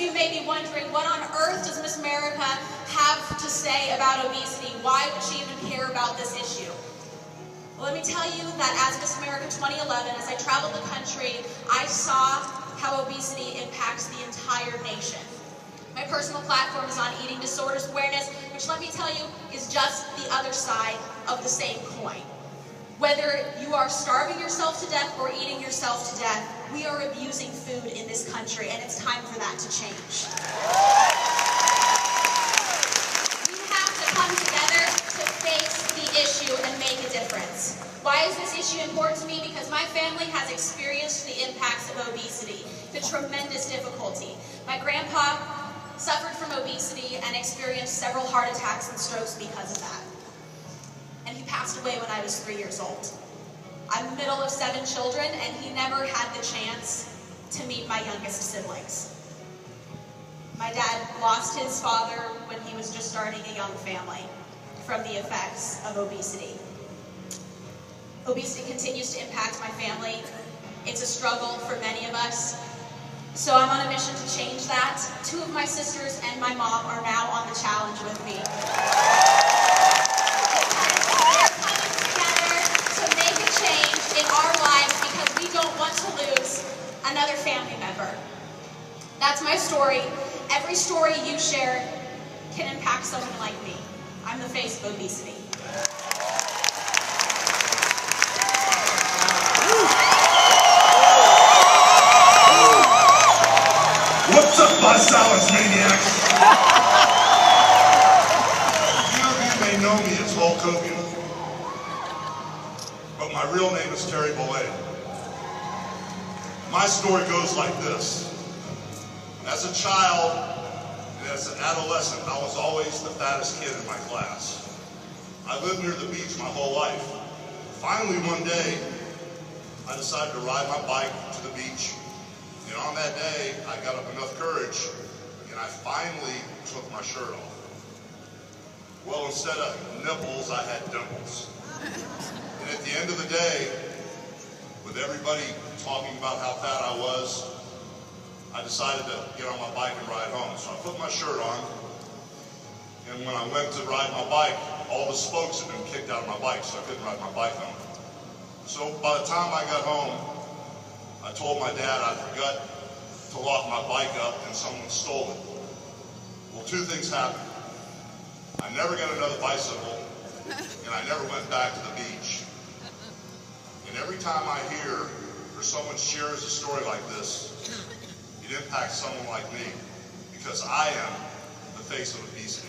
you may be wondering, what on earth does Miss America have to say about obesity? Why would she even care about this issue? Well, let me tell you that as Miss America 2011, as I traveled the country, I saw how obesity impacts the entire nation. My personal platform is on eating disorders awareness, which, let me tell you, is just the other side of the same coin. Whether you are starving yourself to death or eating yourself to death, we are abusing food in this country, and it's time for that to change. We have to come together to face the issue and make a difference. Why is this issue important to me? Because my family has experienced the impacts of obesity, the tremendous difficulty. My grandpa suffered from obesity and experienced several heart attacks and strokes because of that. And he passed away when I was 3 years old. I'm the middle of 7 children, and he never had the chance to meet my youngest siblings. My dad lost his father when he was just starting a young family from the effects of obesity. Obesity continues to impact my family. It's a struggle for many of us. So I'm on a mission to change that. 2 of my sisters and my mom are now on the challenge with me. In our lives, because we don't want to lose another family member. That's my story. Every story you share can impact someone like me. I'm the face of obesity. What's up, Visalus maniacs? Few of you may know me as Hogan. But my real name is Boulais. My story goes like this. As a child and as an adolescent, I was always the fattest kid in my class. I lived near the beach my whole life. Finally, one day, I decided to ride my bike to the beach. And on that day, I got up enough courage, and I finally took my shirt off. Well, instead of nipples, I had dimples. And at the end of the day, with everybody talking about how fat I was, I decided to get on my bike and ride home. So I put my shirt on, and when I went to ride my bike, all the spokes had been kicked out of my bike, so I couldn't ride my bike home. So by the time I got home, I told my dad I forgot to lock my bike up and someone stole it. Well, 2 things happened. I never got another bicycle, and I never went back to the beach. And every time I hear or someone shares a story like this, it impacts someone like me, because I am the face of obesity.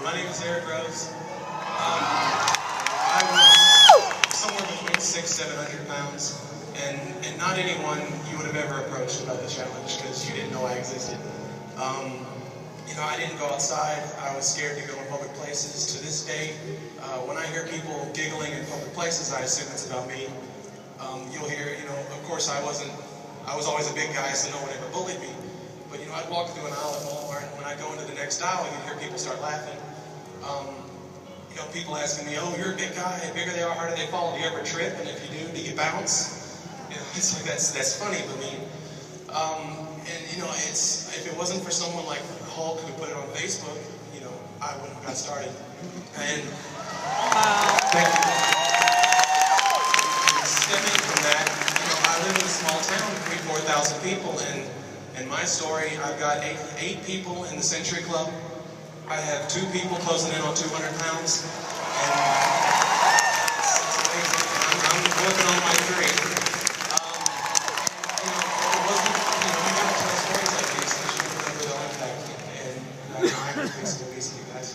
My name is Eric Rose. I was somewhere between 600–700 pounds, and not anyone you would have ever approached about the challenge, because you didn't know I existed. You know, I didn't go outside. I was scared to go in public places. To this day, when I hear people giggling in public places, I assume it's about me. You'll hear, you know, of course I was always a big guy, so no one ever bullied me. But, you know, I'd walk through an aisle at Walmart, and when I go into the next aisle, you'd hear people start laughing. You know, people asking me, oh, you're a big guy, the bigger they are, harder they fall. Do you ever trip? And if you do you bounce? You know, it's like, that's funny to me. And, you know, if it wasn't for someone like Hulk who put it on Facebook, you know, I wouldn't have got started. And thank you. Stemming from that, you know, I live in a small town, 3,000–4,000 people, and my story, I've got eight people in the Century Club. I have 2 people closing in on 200 pounds, and it's amazing. I'm working on my 3. You know, it wasn't, you know, we gotta tell stories like these, so you can remember the impact, and I'm the face of obesity, guys.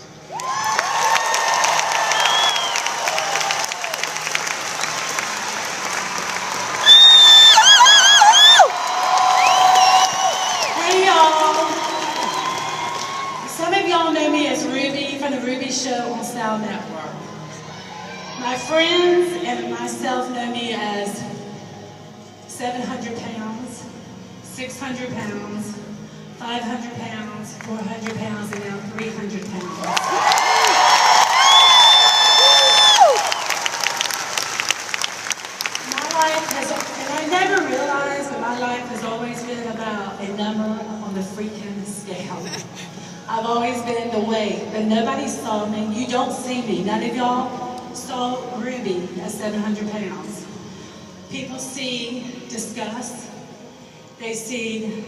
Hey y'all! Some of y'all know me as Ruby from the Ruby Show on Style Network. My friends and myself know me as 700 pounds. 600 pounds, 500 pounds, 400 pounds, and now 300 pounds. My life has, and I never realized that my life has always been about a number on the freaking scale. I've always been the weight, but nobody saw me. You don't see me. None of y'all saw Ruby at 700 pounds. People see disgust. They see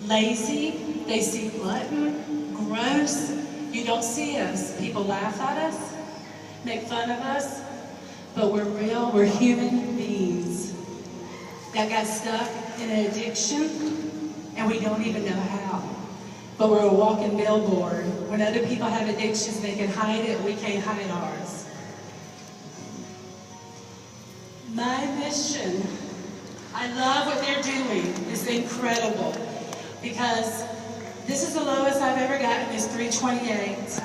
lazy. They see glutton, gross. You don't see us. People laugh at us, make fun of us, but we're real. We're human beings that got stuck in an addiction, and we don't even know how. But we're a walking billboard. When other people have addictions, they can hide it. We can't hide ours. My mission, I love what they're doing. It's incredible. Because this is the lowest I've ever gotten is 328.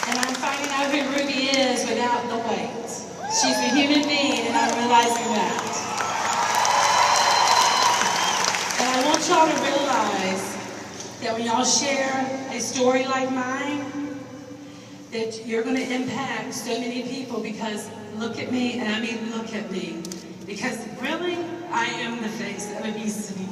And I'm finding out who Ruby is without the weight. She's a human being, and I'm realizing that. And I want y'all to realize that when y'all share a story like mine, that you're going to impact so many people, because look at me, and I mean look at me. Because really, I am the face of obesity.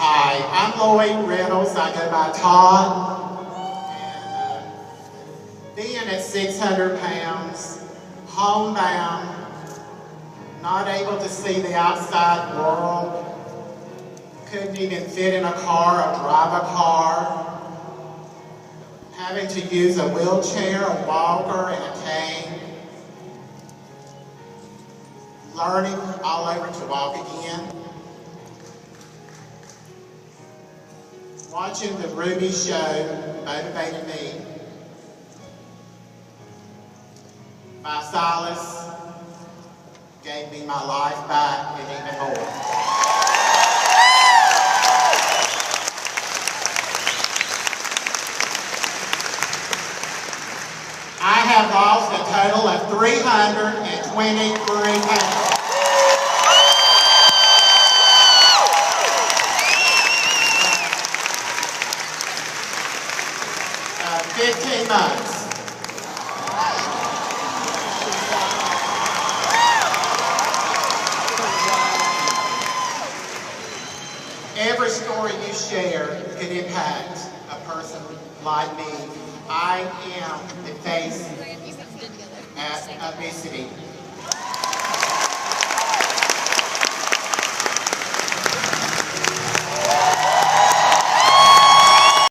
Hi, I'm Lloyd Reynolds. I go by Todd. Being at 600 pounds, homebound, not able to see the outside world, couldn't even fit in a car or drive a car, having to use a wheelchair, a walker, and a cane, learning all over to walk again. Watching the Ruby show motivated me. Visalus gave me my life back and even more. I have lost a total of 323 pounds. 15 months. Every story you share can impact a person like me. I am the face of obesity.